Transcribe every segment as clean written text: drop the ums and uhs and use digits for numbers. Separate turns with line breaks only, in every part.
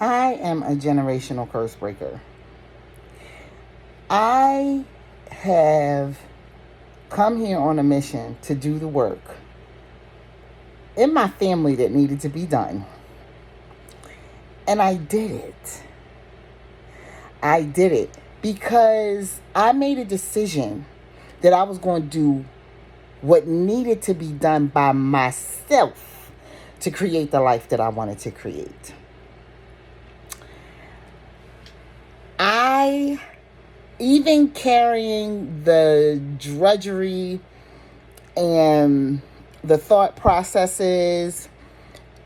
I am a generational curse breaker. I have come here on a mission to do the work in my family that needed to be done. And I did it. I did it because I made a decision that I was going to do what needed to be done by myself to create the life that I wanted to create. I, even carrying the drudgery and the thought processes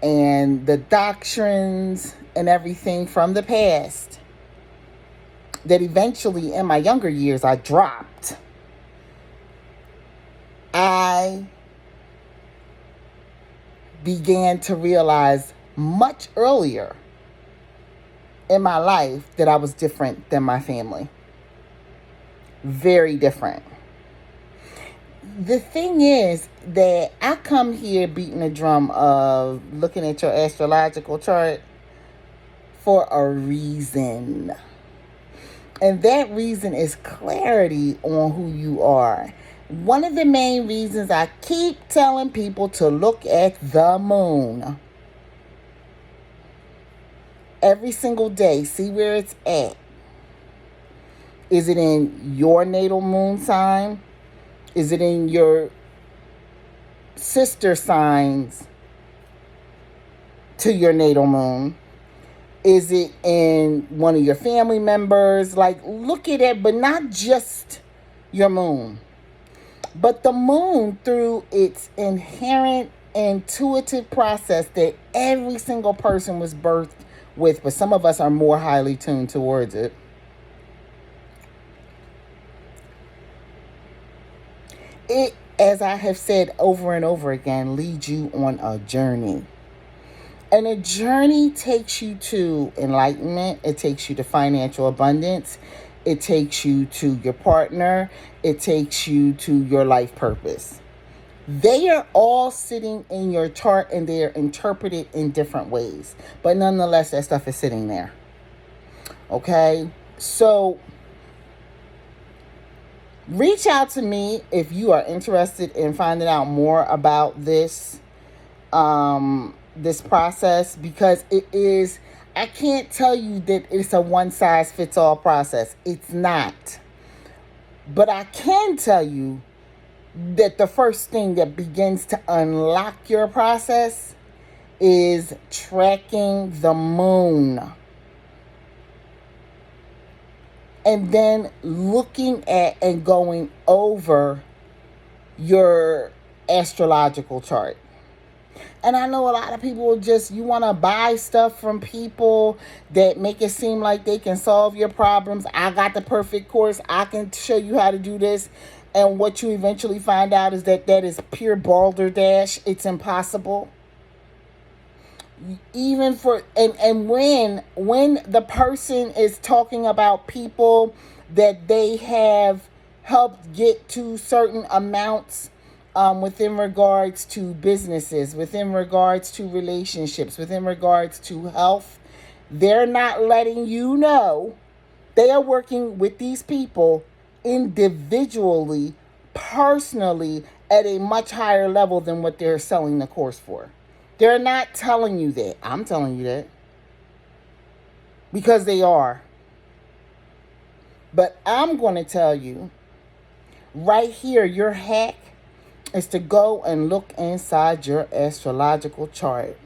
and the doctrines and everything from the past that eventually in my younger years I dropped, I began to realize much earlier in my life that I was different than my family. Very different. The thing is that I come here beating the drum of looking at your astrological chart for a reason. And that reason is clarity on who you are. One of the main reasons I keep telling people to look at the moon every single day, see where it's at. Is it in your natal moon sign? Is it in your sister signs to your natal moon? Is it in one of your family members? Like, look at it, but not just your moon. But the moon, through its inherent intuitive process that every single person was birthed with, but some of us are more highly tuned towards it. It, as I have said over and over again, leads you on a journey. And a journey takes you to enlightenment. It takes you to financial abundance. It takes you to your partner. It takes you to your life purpose. They are all sitting in your chart and they are interpreted in different ways. But nonetheless, that stuff is sitting there. Okay? So reach out to me if you are interested in finding out more about this process, because it is, I can't tell you that it's a one size fits all process. It's not. But I can tell you that the first thing that begins to unlock your process is tracking the moon. And then looking at and going over your astrological chart. And I know a lot of people you want to buy stuff from people that make it seem like they can solve your problems. I got the perfect course. I can show you how to do this. And what you eventually find out is that is pure balderdash. It's impossible. Even for, and when the person is talking about people that they have helped get to certain amounts, within regards to businesses, within regards to relationships, within regards to health, they're not letting you know they are working with these people individually, personally, at a much higher level than what they're selling the course for. They're not telling you that. I'm telling you that. Because they are. But I'm going to tell you, right here, your hack is to go and look inside your astrological chart.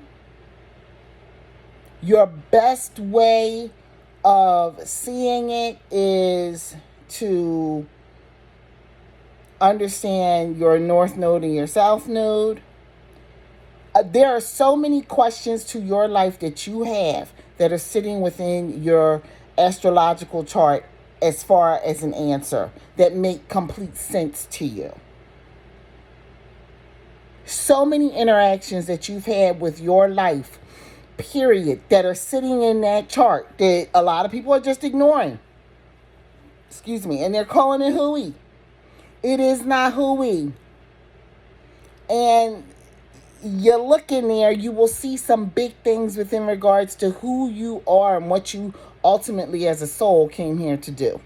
Your best way of seeing it is to understand your north node and your south node. There are so many questions to your life that you have that are sitting within your astrological chart as far as an answer that make complete sense to you. So many interactions that you've had with your life, period, that are sitting in that chart that a lot of people are just ignoring. Excuse me. And they're calling it hooey. It is not hooey. And you look in there, you will see some big things within regards to who you are and what you ultimately as a soul came here to do.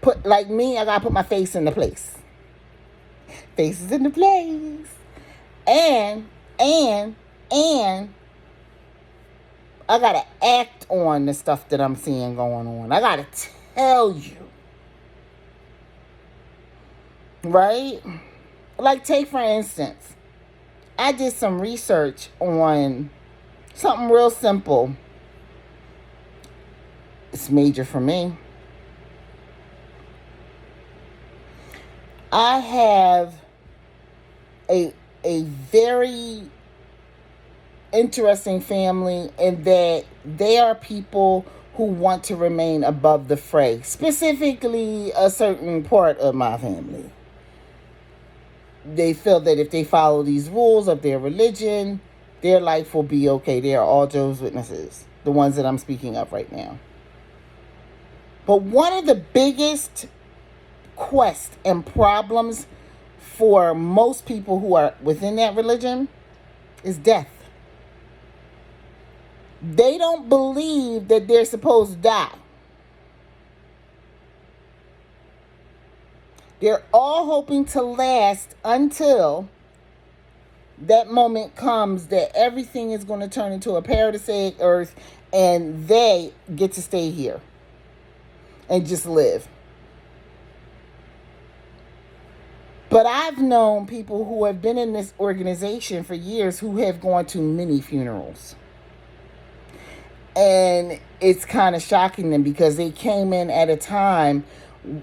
Put like me, I gotta put my face in the place. Faces in the place. And and I gotta act on the stuff that I'm seeing going on. I gotta tell you. Right? Like, take for instance, I did some research on something real simple. It's major for me. I have a very interesting family in that they are people who want to remain above the fray, specifically a certain part of my family. They feel that if they follow these rules of their religion, their life will be okay. They are all Jehovah's Witnesses, the ones that I'm speaking of right now. But one of the biggest quests and problems for most people who are within that religion is death. They don't believe that they're supposed to die. They're all hoping to last until that moment comes that everything is going to turn into a paradisiac earth and they get to stay here and just live. But I've known people who have been in this organization for years who have gone to many funerals. And it's kind of shocking them because they came in at a time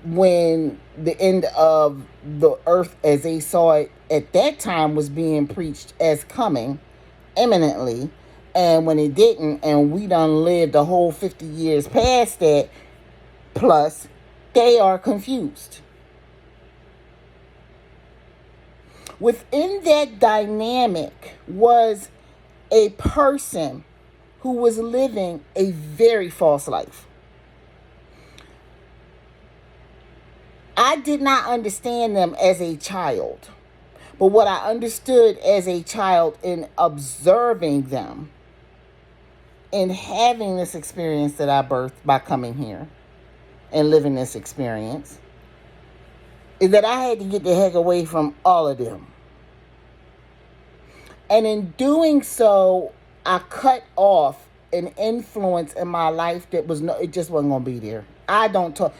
when the end of the earth as they saw it at that time was being preached as coming imminently. And when it didn't, and we done lived a whole 50 years past that, plus, they are confused. Within that dynamic was a person who was living a very false life. I did not understand them as a child, but what I understood as a child in observing them and having this experience that I birthed by coming here and living this experience is that I had to get the heck away from all of them. And in doing so, I cut off an influence in my life that it just wasn't going to be there. I don't talk.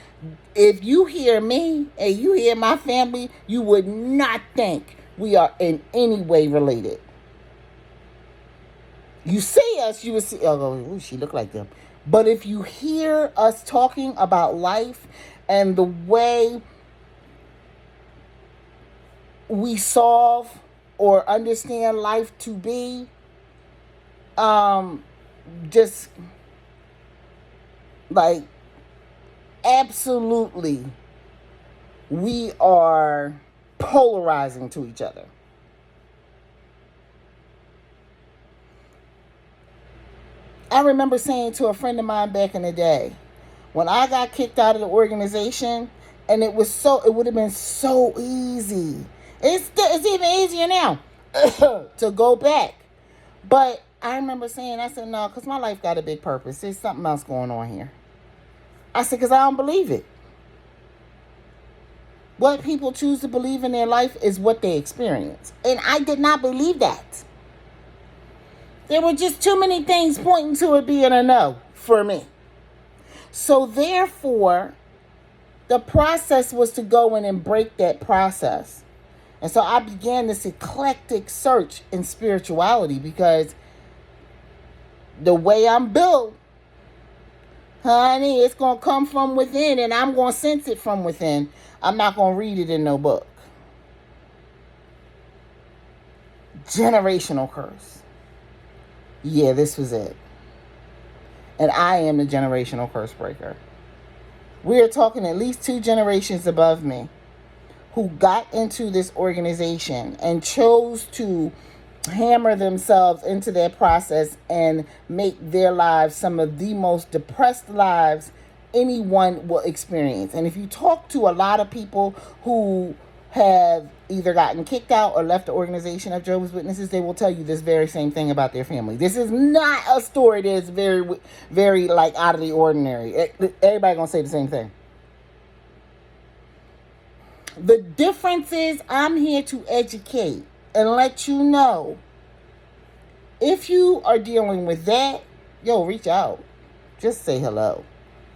If you hear me and you hear my family, you would not think we are in any way related. You see us, you would see, oh, she look like them. But if you hear us talking about life and the way we solve or understand life to be, just like absolutely we are polarizing to each other. I remember saying to a friend of mine back in the day, when I got kicked out of the organization, and it would have been so easy. It's even easier now to go back. But I remember saying, I said, no, because my life got a big purpose. There's something else going on here. I said, because I don't believe it. What people choose to believe in their life is what they experience. And I did not believe that. There were just too many things pointing to it being a no for me. So therefore, the process was to go in and break that process. And so I began this eclectic search in spirituality because the way I'm built, honey, it's going to come from within and I'm going to sense it from within. I'm not going to read it in no book. Generational curse. Yeah, this was it. And I am the generational curse breaker. We are talking at least 2 generations above me who got into this organization and chose to hammer themselves into their process and make their lives some of the most depressed lives anyone will experience. And if you talk to a lot of people who have either gotten kicked out or left the organization of Jehovah's Witnesses, they will tell you this very same thing about their family. This is not a story that's very, very like out of the ordinary. Everybody gonna say the same thing. The difference is I'm here to educate and let you know. If you are dealing with that, yo, reach out. Just say hello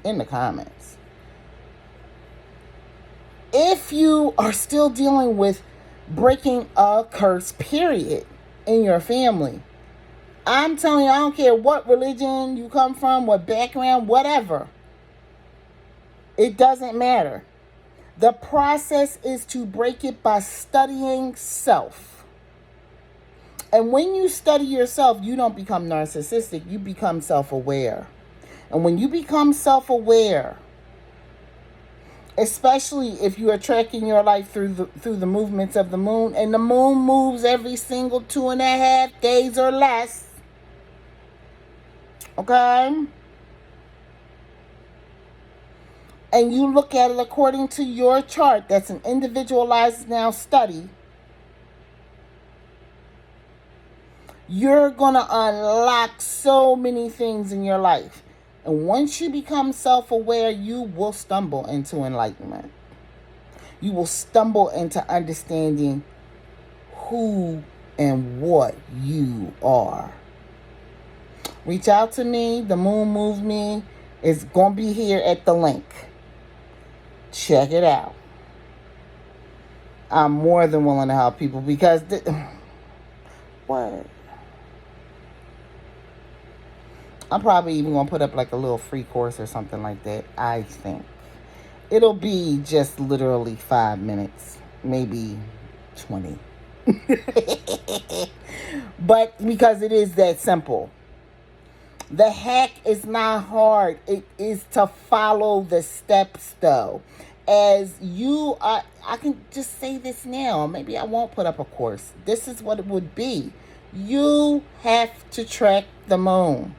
in the comments. If you are still dealing with breaking a curse, period, in your family, I'm telling you, I don't care what religion you come from, what background, whatever. It doesn't matter. The process is to break it by studying self. And when you study yourself, you don't become narcissistic, you become self-aware. And when you become self-aware, especially if you are tracking your life through the movements of the moon, and the moon moves every single 2.5 days or less, okay? And you look at it according to your chart, that's an individualized now study, you're going to unlock so many things in your life. And once you become self-aware, you will stumble into enlightenment. You will stumble into understanding who and what you are. Reach out to me. The Moon Move Me is going to be here at the link. Check it out. I'm more than willing to help people because... what? I'm probably even going to put up like a little free course or something like that, I think. It'll be just literally 5 minutes, maybe 20. But because it is that simple. The hack is not hard. It is to follow the steps, though. As you are, I can just say this now. Maybe I won't put up a course. This is what it would be. You have to track the moon.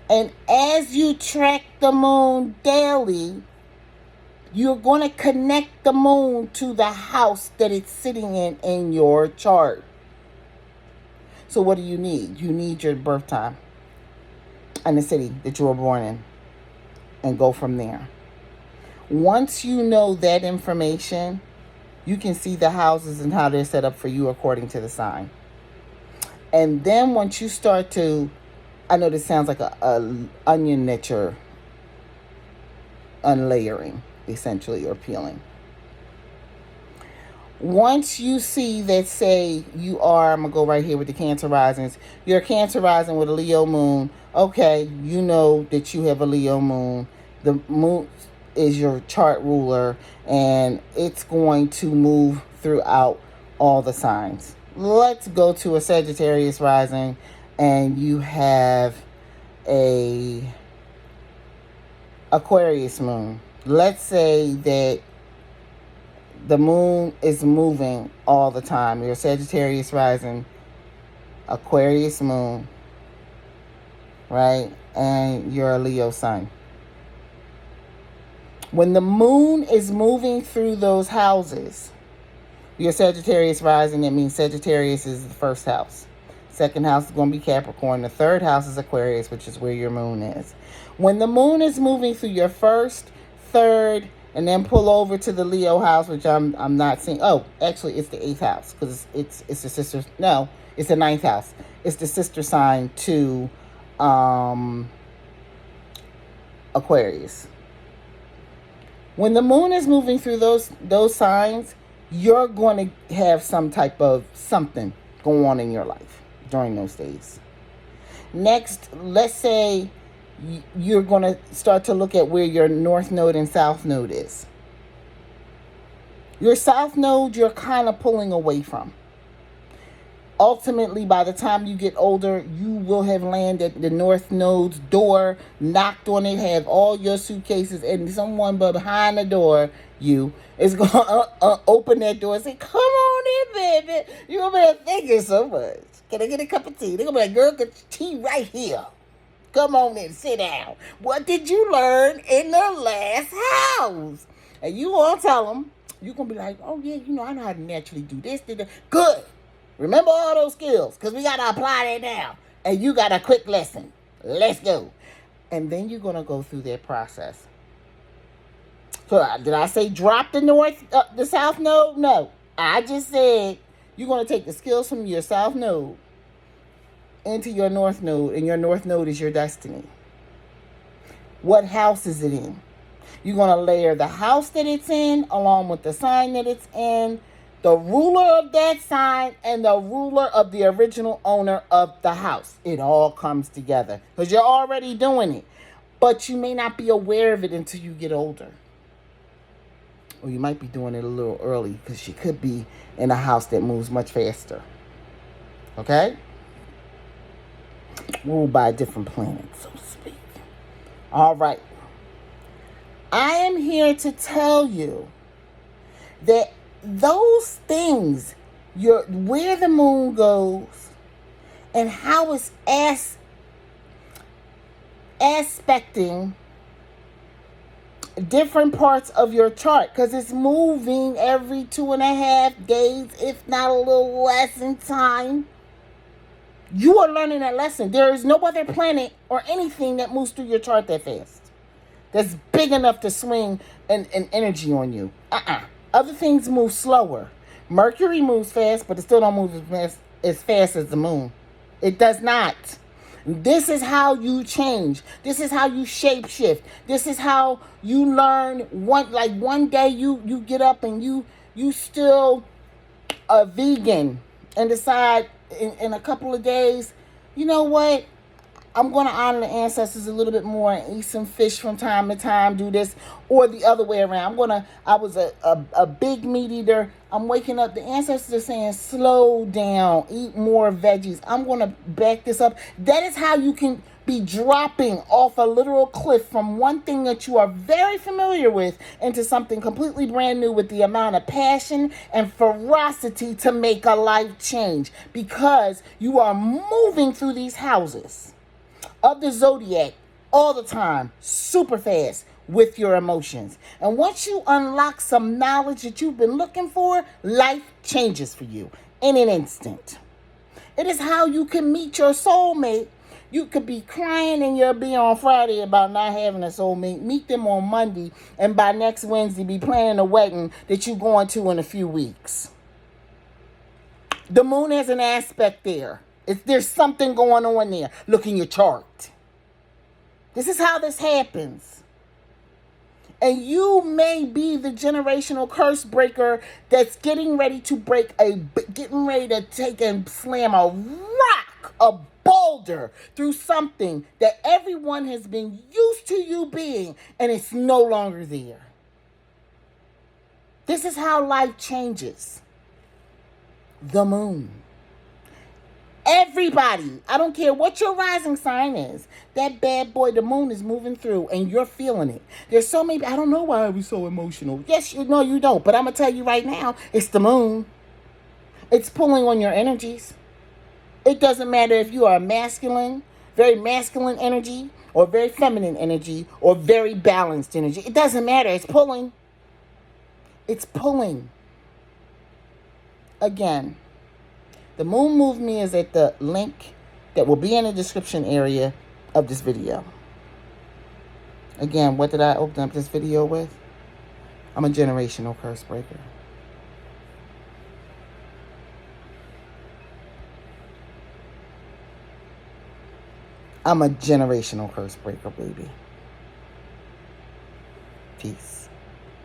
And as you track the moon daily, you're going to connect the moon to the house that it's sitting in your chart. So what do you need? You need your birth time and the city that you were born in, and go from there. Once you know that information, you can see the houses and how they're set up for you according to the sign. And then once you start to, I know this sounds like a onion that you're unlayering, essentially, or peeling. Once you see that, say you are, I'm going to go right here with the Cancer risings, you're a Cancer rising with a Leo moon. Okay, you know that you have a Leo moon. The moon is your chart ruler, and it's going to move throughout all the signs. Let's go to a Sagittarius rising, and you have a Aquarius moon. Let's say that the moon is moving all the time. You're Sagittarius rising, Aquarius moon, right? And you're a Leo sun. When the moon is moving through those houses, you're Sagittarius rising. That means Sagittarius is the first house. Second house is going to be Capricorn. The third house is Aquarius, which is where your moon is. When the moon is moving through your first, third, and then pull over to the Leo house, which I'm not seeing. Oh, actually, it's the 8th house, because it's the sister. No, it's the 9th house. It's the sister sign to Aquarius. When the moon is moving through those signs, you're going to have some type of something going on in your life during those days. Next, let's say you're going to start to look at where your north node and south node is. Your south node, you're kind of pulling away from. Ultimately, by the time you get older, you will have landed at the north node's door, knocked on it, have all your suitcases, and someone behind the door, you, is going to open that door and say, come on in, baby. You're going to be thank you so much. Can I get a cup of tea? They're going to be like, girl, get your tea right here. Come on in, sit down. What did you learn in the last house? And you all tell them, You're going to be like, oh, yeah, I know how to naturally do this. Good. Remember all those skills because we got to apply that now. And you got a quick lesson. Let's go. And then you're going to go through that process. So did I say drop the south node? No. I just said you're going to take the skills from your south node into your north node, and your north node is your destiny. What house is it in? You're going to layer the house that it's in along with the sign that it's in, the ruler of that sign, and the ruler of the original owner of the house. It all comes together because you're already doing it, but you may not be aware of it until you get older. Or you might be doing it a little early because you could be in a house that moves much faster. Okay? Ruled by a different planet, so to speak. All right. I am here to tell you that those things, where the moon goes and how it's aspecting different parts of your chart, because it's moving every 2.5 days, if not a little less in time. You are learning that lesson. There is no other planet or anything that moves through your chart that fast, that's big enough to swing an energy on you. Other things move slower. Mercury moves fast, but it still don't move as fast as the moon. It does not. This is how you change. This is how you shape shift. This is how you learn. One day you get up and you still a vegan and decide in a couple of days, you know what? I'm going to honor the ancestors a little bit more and eat some fish from time to time, do this, or the other way around. I was a big meat eater. I'm waking up. The ancestors are saying, slow down, eat more veggies. I'm going to back this up. That is how you can be dropping off a literal cliff from one thing that you are very familiar with into something completely brand new with the amount of passion and ferocity to make a life change, because you are moving through these houses of the zodiac all the time, super fast with your emotions. And once you unlock some knowledge that you've been looking for, life changes for you in an instant. It is how you can meet your soulmate. You could be crying and you'll be on Friday about not having a soulmate. Meet them on Monday, and by next Wednesday be planning a wedding that you're going to in a few weeks. The moon has an aspect there. There's something going on there. Look in your chart. This is how this happens. And you may be the generational curse breaker that's getting ready to take and slam a rock, a boulder through something that everyone has been used to you being, and it's no longer there. This is how life changes. The moon. Everybody, I don't care what your rising sign is, that bad boy, the moon, is moving through and you're feeling it. There's so many, I don't know why I was so emotional. Yes, you know you don't, but I'm going to tell you right now, it's the moon. It's pulling on your energies. It doesn't matter if you are very masculine energy, or very feminine energy, or very balanced energy. It doesn't matter. It's pulling. It's pulling. Again, the Moon Move Me is at the link that will be in the description area of this video. Again, what did I open up this video with? I'm a generational curse breaker. I'm a generational curse breaker, baby. Peace.